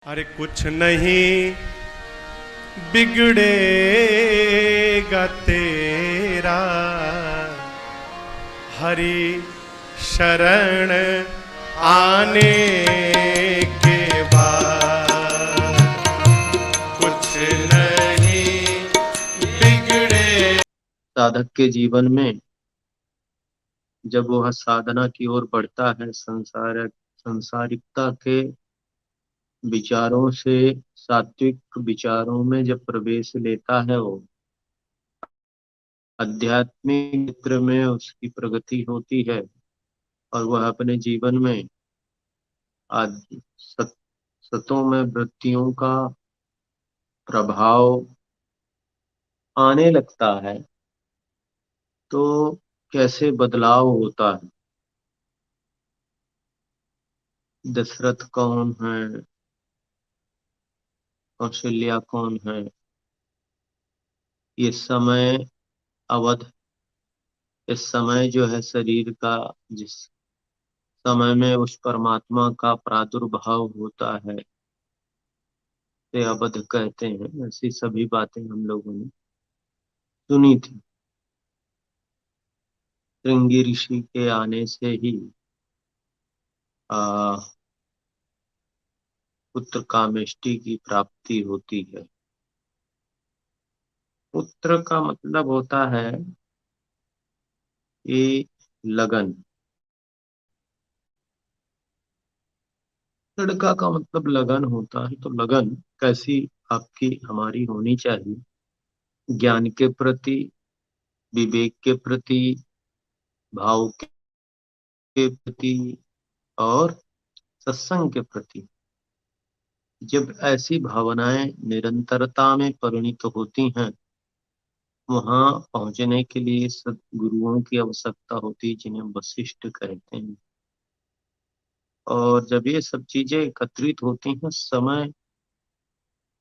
अरे कुछ नहीं बिगड़ेगा तेरा, हरि शरण आने के बाद कुछ नहीं बिगड़े। साधक के जीवन में जब वह साधना की ओर बढ़ता है, संसारिकता के विचारों से सात्विक विचारों में जब प्रवेश लेता है, वो आध्यात्मिक क्षेत्र में उसकी प्रगति होती है और वह अपने जीवन में आज सतों में वृत्तियों का प्रभाव आने लगता है। तो कैसे बदलाव होता है? दशरथ कौन है? कौशल्या कौन है? ये समय अवध, इस समय जो है शरीर का, जिस समय में उस परमात्मा का प्रादुर्भाव होता है, से अवध कहते हैं। ऐसी सभी बातें हम लोगों ने सुनी थी। श्रृंगी ऋषि के आने से ही आ, पुत्र कामेष्टि की प्राप्ति होती है। पुत्र का मतलब होता है कि लगन। लड़का का मतलब लगन होता है। तो लगन कैसी आपकी हमारी होनी चाहिए? ज्ञान के प्रति, विवेक के प्रति, भाव के प्रति और सत्संग के प्रति। जब ऐसी भावनाएं निरंतरता में परिणित होती हैं, वहां पहुंचने के लिए सद्गुरुओं की आवश्यकता होती है, जिन्हें वशिष्ठ कहते हैं। और जब ये सब चीजें एकत्रित होती हैं, समय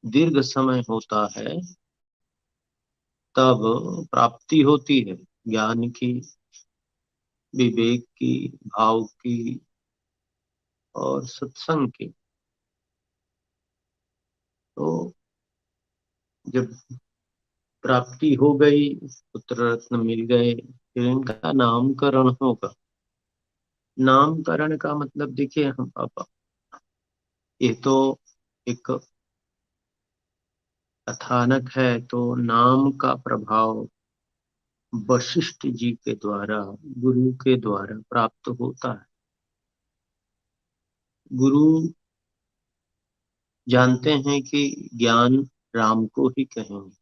दीर्घ समय होता है, तब प्राप्ति होती है ज्ञान की, विवेक की, भाव की और सत्संग की। तो जब प्राप्ति हो गई, पुत्र रत्न मिल गए, फिर इनका नामकरण होगा। नामकरण का मतलब देखिए, हम अब ये तो एक कथानक है। तो नाम का प्रभाव वशिष्ठ जी के द्वारा, गुरु के द्वारा प्राप्त होता है। गुरु जानते हैं कि ज्ञान राम को ही कहेंगे,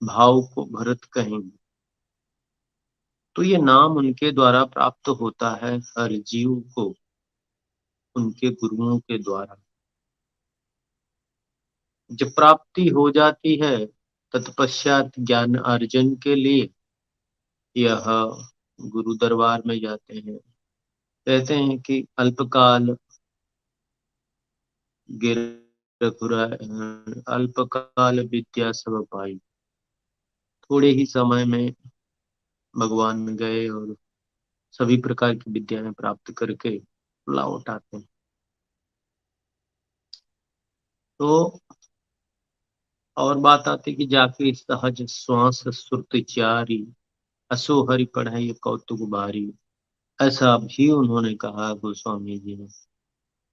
भाव को भरत कहेंगे। तो ये नाम उनके द्वारा प्राप्त होता है हर जीव को, उनके गुरुओं के द्वारा। जब प्राप्ति हो जाती है, तत्पश्चात ज्ञान अर्जन के लिए यह गुरु दरबार में जाते हैं। कहते हैं कि अल्पकाल गिर अल्पकाल विद्या सब पाई। थोड़े ही समय में भगवान गए और सभी प्रकार की विद्याएं प्राप्त करके लौट आते हैं। तो और बात आती कि जाके सहज श्वास सुरत चारी, असो हरि पढ़ाई कौतुक बारी। ऐसा भी उन्होंने कहा गोस्वामी जी ने,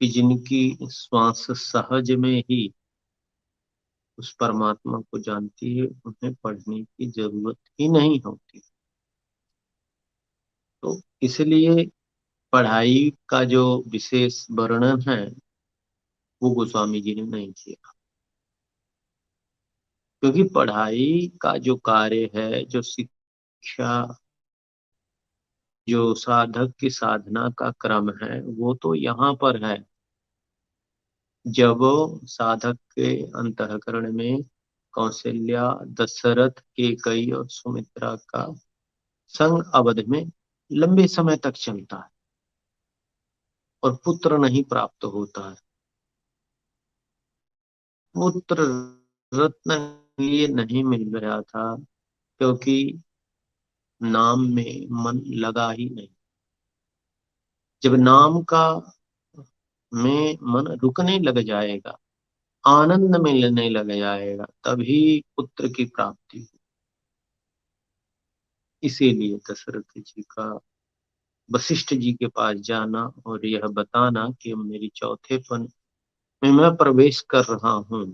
कि जिनकी श्वास सहज में ही उस परमात्मा को जानती है, उन्हें पढ़ने की जरूरत ही नहीं होती। तो इसलिए पढ़ाई का जो विशेष वर्णन है, वो गोस्वामी जी ने नहीं किया। क्योंकि पढ़ाई का जो कार्य है, जो शिक्षा, जो साधक की साधना का क्रम है, वो तो यहाँ पर है। जब साधक के अंतःकरण में कौशल्या, दशरथ, केकई और सुमित्रा का संग अवध में लंबे समय तक चलता है और पुत्र नहीं प्राप्त होता है। पुत्र रत्न ये नहीं मिल रहा था, क्योंकि नाम में मन लगा ही नहीं। जब नाम का में मन रुकने लग जाएगा, आनंद मिलने लग जाएगा, तभी पुत्र की प्राप्ति हो। इसीलिए दशरथ जी का वशिष्ठ जी के पास जाना और यह बताना कि मेरी चौथेपन में मैं प्रवेश कर रहा हूँ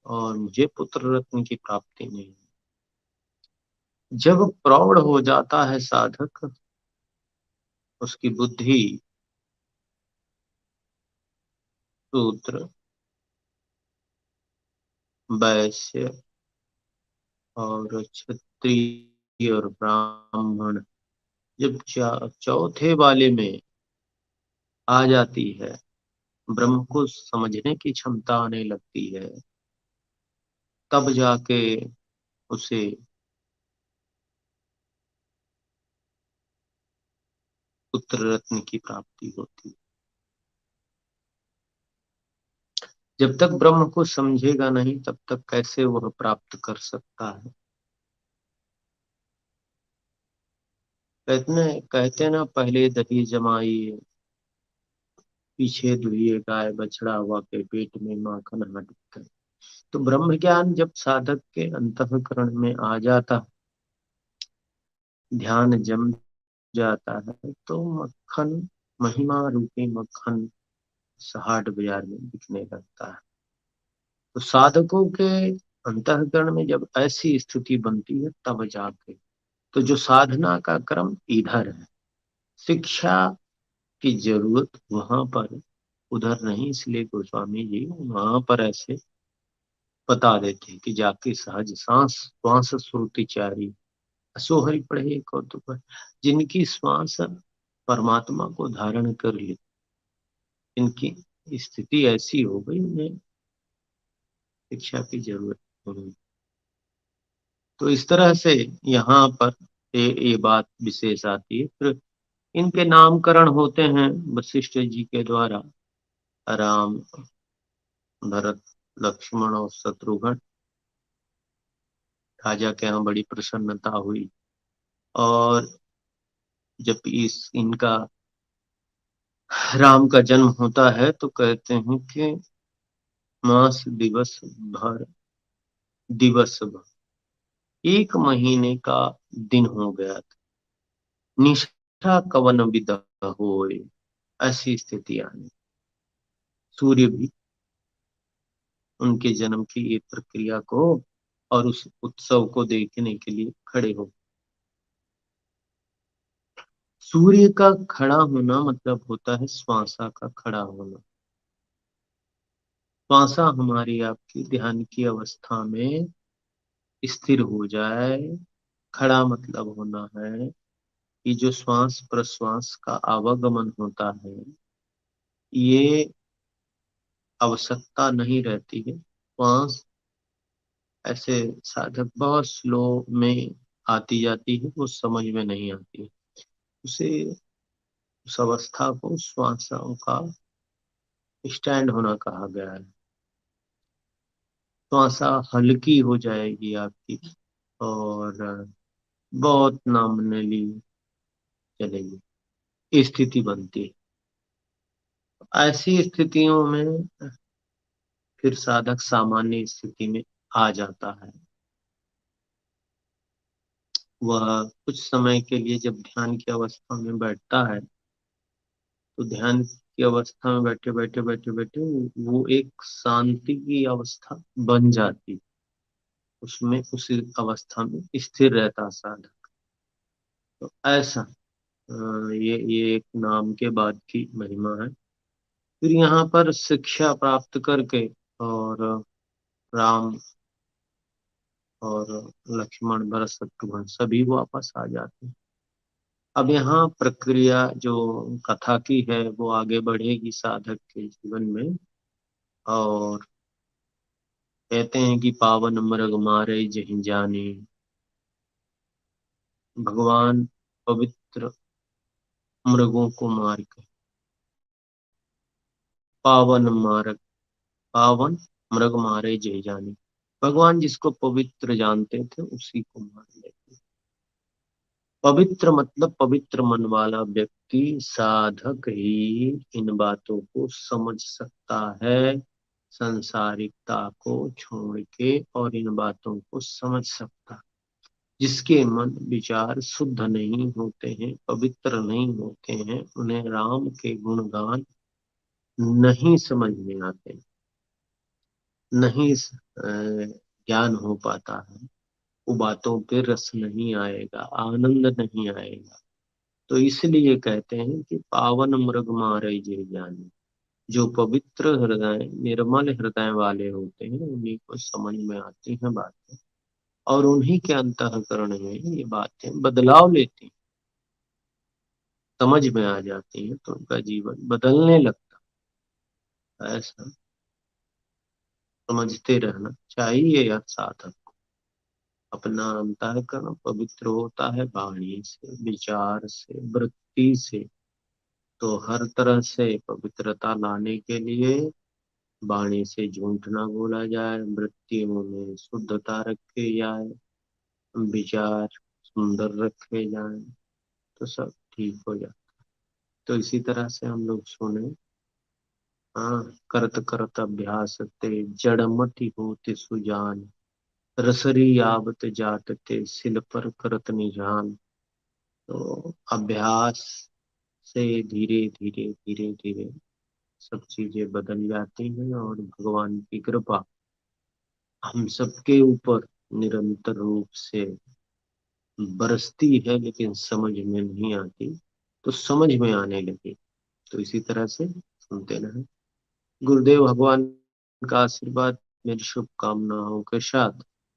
और मुझे पुत्र रत्न की प्राप्ति नहीं। जब प्रौढ़ हो जाता है साधक, उसकी बुद्धि शूद्र, वैश्य और क्षत्रिय और ब्राह्मण जब चौथे वाले में आ जाती है, ब्रह्म को समझने की क्षमता आने लगती है, तब जाके उसे पुत्र रत्न की प्राप्ति होती है। जब तक ब्रह्म को समझेगा नहीं, तब तक कैसे वह प्राप्त कर सकता है। कहते ना, पहले दही जमाइए, पीछे दुहिए गाय बछड़ा, हुआ के पेट में माखन हटता है। तो ब्रह्म ज्ञान जब साधक के अंतःकरण में आ जाता, ध्यान जम जाता है, तो मक्खन, महिमा रूपी मक्खन हाट बाजार में बिकने लगता है। तो साधकों के अंतःकरण में जब ऐसी स्थिति बनती है, तब जाके तो जो साधना का क्रम इधर है, शिक्षा की जरूरत वहां पर, उधर नहीं। इसलिए गोस्वामी जी वहां पर ऐसे बता देते हैं कि जाके सहज सांस श्वास श्रुति चारी, सोहरी पढ़े कौतुक, जिनकी श्वास परमात्मा को धारण कर ली, इनकी स्थिति ऐसी हो गई, उन्हें शिक्षा की जरूरत हो गई। तो इस तरह से यहाँ पर ये बात विशेष आती है। फिर इनके नामकरण होते हैं वशिष्ठ जी के द्वारा, राम, भरत, लक्ष्मण और शत्रुघ्न। राजा के यहाँ बड़ी प्रसन्नता हुई, और जब इनका राम का जन्म होता है तो कहते हैं कि मास दिवस भर 1 महीने का दिन हो गया था, निष्ठा कवन विदा होए, ऐसी स्थिति आनी। सूर्य भी उनके जन्म की ये प्रक्रिया को और उस उत्सव को देखने के लिए खड़े हो। सूर्य का खड़ा होना मतलब होता है श्वासा का खड़ा होना। श्वासा हमारी आपकी ध्यान की अवस्था में स्थिर हो जाए। खड़ा मतलब होना है कि जो श्वास प्रश्वास का आवागमन होता है, ये आवश्यकता नहीं रहती है। श्वास ऐसे साधक बहुत स्लो में आती जाती है, वो समझ में नहीं आती है। उसे उस अवस्था को श्वासों का स्टैंड होना कहा गया है। श्वासा हल्की हो जाएगी आपकी और बहुत नॉमिनली चलेगी, स्थिति बनती है। ऐसी स्थितियों में फिर साधक सामान्य स्थिति में आ जाता है। वह कुछ समय के लिए जब ध्यान की अवस्था में बैठता है, तो ध्यान की अवस्था में बैठे बैठे बैठे बैठे वो एक शांति की अवस्था बन जाती, उसमें उसी अवस्था में स्थिर रहता साधक। तो ऐसा ये एक नाम के बाद की महिमा है। फिर यहाँ पर शिक्षा प्राप्त करके और राम और लक्ष्मण भरत शत्रुघ्न सभी वापस आ जाते हैं। अब यहाँ प्रक्रिया जो कथा की है वो आगे बढ़ेगी साधक के जीवन में। और कहते हैं कि पावन मृग मारे जहि जाने, भगवान पवित्र मृगों को मार कर पावन मारक, पावन मृग मारे जय जाने, भगवान जिसको पवित्र जानते थे उसी को मार लेते। पवित्र मतलब पवित्र मन वाला व्यक्ति, साधक ही इन बातों को समझ सकता है, संसारिकता को छोड़ के, और इन बातों को समझ सकता है। जिसके मन विचार शुद्ध नहीं होते हैं, पवित्र नहीं होते हैं, उन्हें राम के गुणगान नहीं समझ में आते, नहीं ज्ञान हो पाता है, वो बातों पे रस नहीं आएगा, आनंद नहीं आएगा। तो इसलिए कहते हैं कि पावन मृग मारे जे ज्ञानी। जो पवित्र हृदय, निर्मल हृदय वाले होते हैं, उन्हीं को समझ में आती हैं बातें, और उन्हीं के अंतःकरण में ये बातें बदलाव लेती हैं, समझ में आ जाती हैं, तो उनका जीवन बदलने लगता है। ऐसा समझते रहना चाहिए यार साधक को। अपना अंतःकरण पवित्र होता है वाणी से, विचार से, वृत्ति से। तो हर तरह से पवित्रता लाने के लिए वाणी से झूठ ना बोला जाए, वृत्तियों में शुद्धता रखे जाए, विचार सुंदर रखे जाए, तो सब ठीक हो जाए। तो इसी तरह से हम लोग सुने, हाँ, करत करत अभ्यास ते जड़मति होते सुजान, रसरी आवत जात ते सिल पर करत निजान। तो अभ्यास से धीरे धीरे धीरे धीरे सब चीजें बदल जाती हैं, और भगवान की कृपा हम सबके ऊपर निरंतर रूप से बरसती है, लेकिन समझ में नहीं आती, तो समझ में आने लगी। तो इसी तरह से सुनते रहे। गुरुदेव भगवान का आशीर्वाद मेरी शुभकामनाओं के साथ